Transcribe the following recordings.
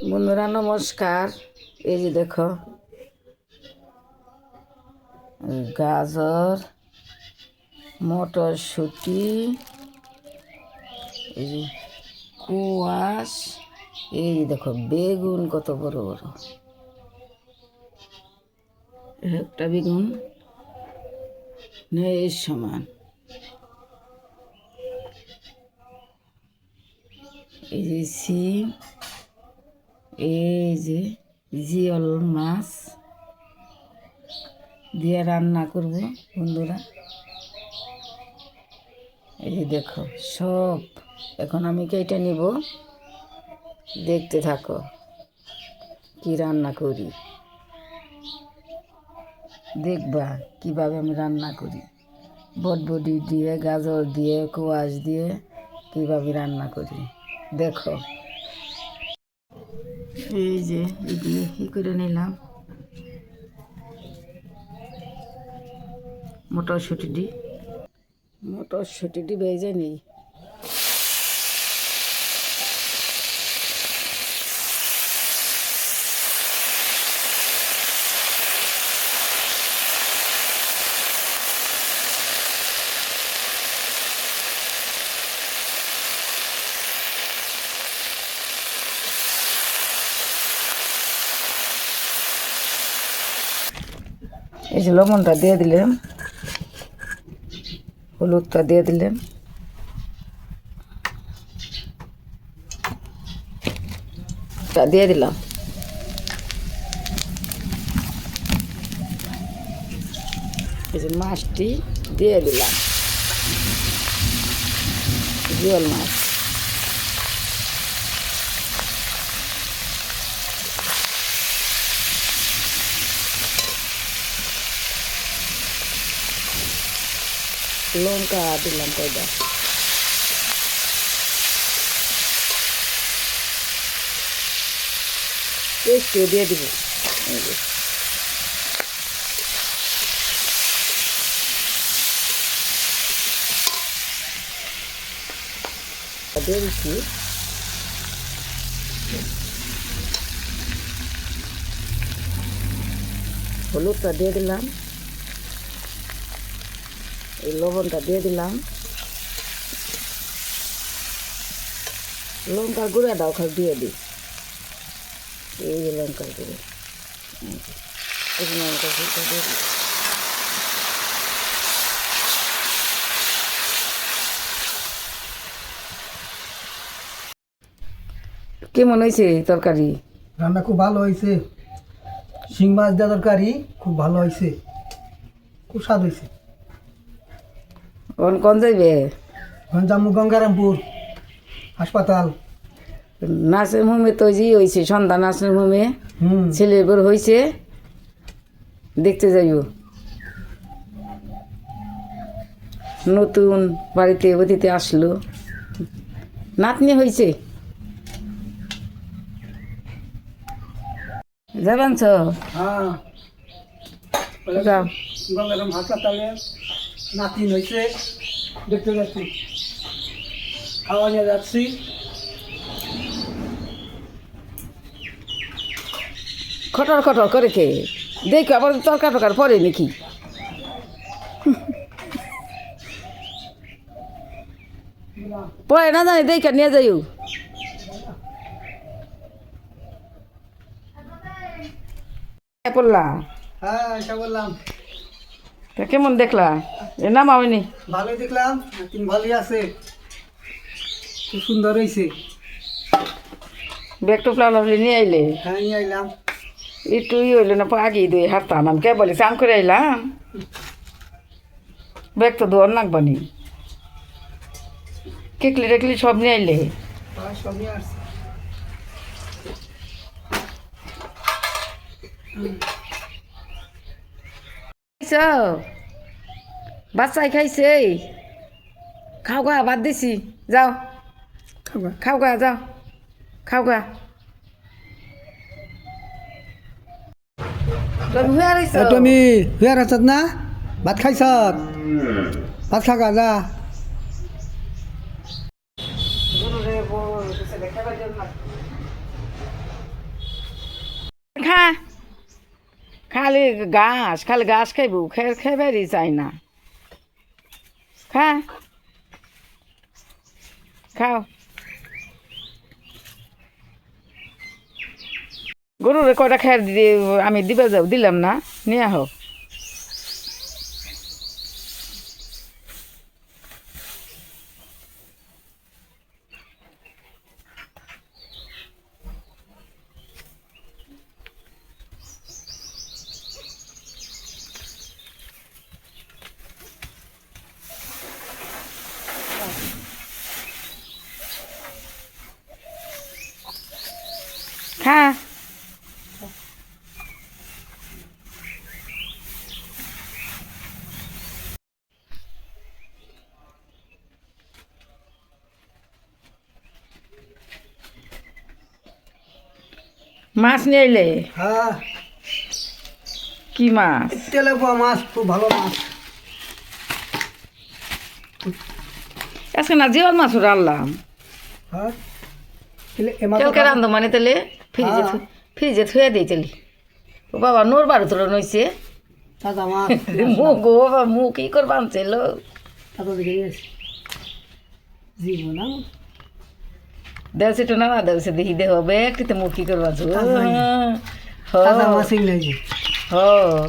বন্ধুরা নমস্কার। এই যে দেখো, গাজর, মটরশুঁটি, এই যে কুয়াশ, এই যে দেখো বেগুন কত বড় বড়। একটা বেগুন এই সমান। এই যে সিম, এই যে জিওল মাছ দিয়ে রান্না করব বন্ধুরা। এই যে দেখো সব এখন আমি কেটে নিব, দেখতে থাকো কি রান্না করি, দেখবা কিভাবে আমি রান্না করি। বটবটি দিয়ে, গাজর দিয়ে, কোয়াশ দিয়ে কিভাবে রান্না করি দেখো। এই যে এগুলি কি করে নিলাম, মটরশুঁটি ভেজে নিই। এই যে লবণটা দিয়ে দিলাম, হলুদটা দিয়ে দিলাম, দিয়ে দিলাম। এই যে মাছটি দিয়ে দিলাম, জিওল মাছ। লঙ্কা দিলাম কয়টা, পেস্টও দিয়ে দিব। দিয়ে দিচ্ছি, হলুদটা দিয়ে দিলাম, এই লবণটা দিয়ে দিলাম, লঙ্কার গুঁড়াটাও খালি দিয়ে দিই। এই যে লঙ্কার গুঁড়ো, লঙ্কার গুঁড়োটা দিয়ে দিই। কেমন হয়েছে তরকারি? রান্না খুব ভালো হয়েছে। শিং মাছ দেওয়া তরকারি খুব ভালো হয়েছে, খুব স্বাদ হয়েছে। কোন যাইবে? জাম্মু গঙ্গারামপুর হাসপাতাল। নার্সিং হোমে তো যে হয়েছে, সন্ধ্যা নার্সিং হোমে হুম ছেলের বড় হয়েছে, দেখতে যাইব। নতুন বাড়িতে অতিথি আসলো, নাতনি হয়েছে। যাবেন তো? হ্যাঁ, যাও। গঙ্গারাম হাসপাতালে নাতিন হয়েছে, দেখতে যাচ্ছি, খাওয়া নিয়ে যাচ্ছি। খটর খটর করে কে দেখো, আবার তরকার টরকার পরে নাকি? পরে না জানি, দেখে নিয়ে যাইও। পড়লাম, হ্যাঁ এটা বললাম। তা কেমন দেখলা? এ নাম আমি ভালোই দেখলাম, নাতিন ভালোই আছে, খুব সুন্দর হয়েছে। ব্যাগ টুপলা নিয়ে আইলে হ্যাঁ নিয়ে আইলাম। একটু হইলে না আগে দুই হাঁটতাম, আমি কে বলে চান করে আইলাম। ব্যাগ তো ধোয়ার নাকবানি, কেকলি টেকলি সব নিয়ে আইলে। সব নিয়ে আসছি। বাচ্চাই খাইছে, খাও গা, ভাত দিছি, যাও খাও গা, যাও খাও গা। তুমি হয়ে রইছ, তুমি হুয়ার আছত না, ভাত খাইছত, ভাত খাগা যা। খালি ঘাস খাইব খাইবারই চাই না খাও গরুরে কয়টা খেয়ার দিয়ে আমি দিলাম না নিয়ে আহ খা মাছ নিয়ে এলে হ্যাঁ কি মাছ তেলাপিয়া মাছ খুব ভালো মাছ আজকে না জিওল মাছ রান্নাম হ্যাঁ এ মাছ কালকে রান্ধো মানে তাহলে হ্যাঁ। ফ্রিজে থুয়ে দিই তাহলে ও বাবা নোর বারো তোর নইছে তাজা মাছ মুখ ও বাবা মুখ কি করবা আনছিল তাজা দিকে গেছে জীবন না দেওছে তো না দেওছে দেখি দে হবে একটিতে মুখ কি করবা আনছো তাজা মাছ ইংরেজি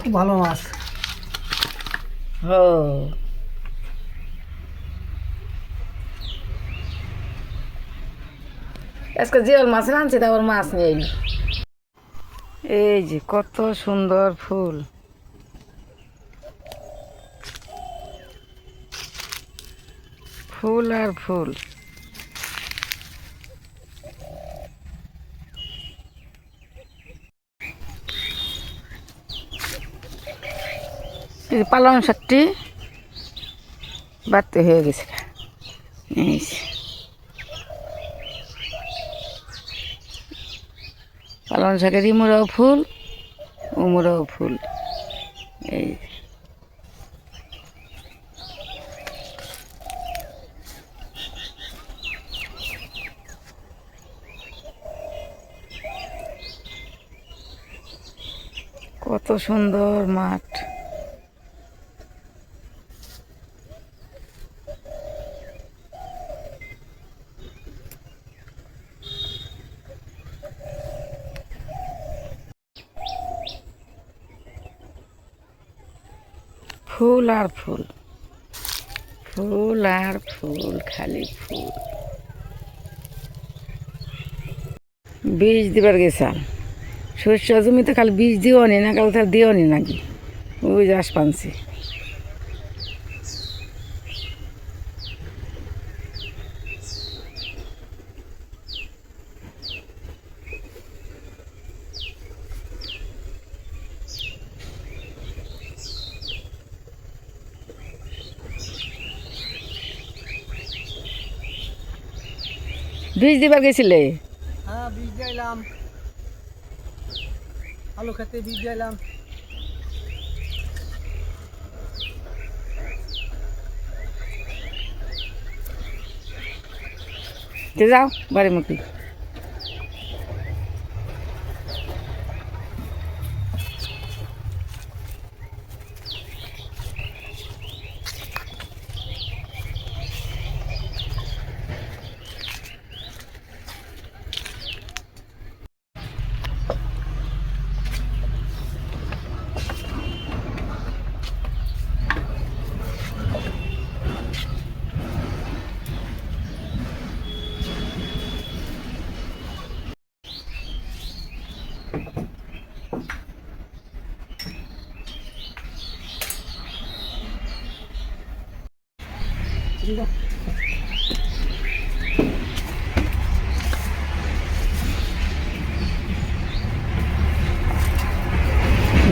খুব ভালো মাছ আজকে জিওল মাছ রাঁধছে তারপর মাছ নিয়ে এলি এই যে কত সুন্দর ফুল ফুল আর ফুল এই পালং শাকটি বাড়তে হয়ে গেছে এই যে। পালং শাকের ইমুরাও ফুল উমুরাও ফুল এই কত সুন্দর মাঠ ফুল আর ফুল ফুল আর ফুল খালি ফুল বীজ দিবার গেছাল শস্য জমিতে খালি বীজ দিও নি না কাল তার দিও নি নাকি ওই যে পানছি বীজ দিবার গেছিলে হ্যাঁ বীজ দিলাম আলু খেতে বীজ দিলাম যাও বাড়ি মুখি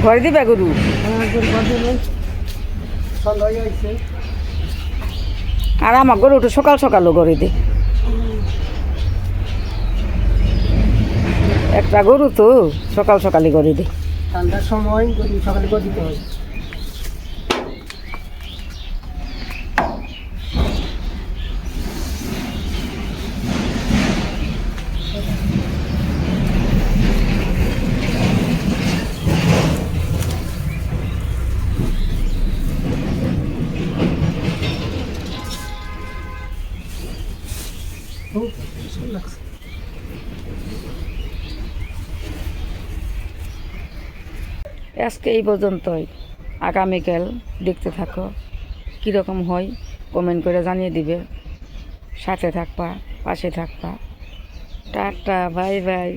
ঘরে দিবা গরু সন্ধ্যা হয়ে আইছে আর আমার গরু তো সকাল সকালও ঘরে দে একটা গরু তো সকাল সকালে ঘরে দে ঠান্ডার সময় গরু সকালে করে দিতে হয় খুব সুন্দর লাগছে। আজকে এই পর্যন্তই। আগামীকাল দেখতে থাকো কীরকম হয়, কমেন্ট করে জানিয়ে দিবে। সাথে থাকবা, পাশে থাকবা। Tata, bye bye.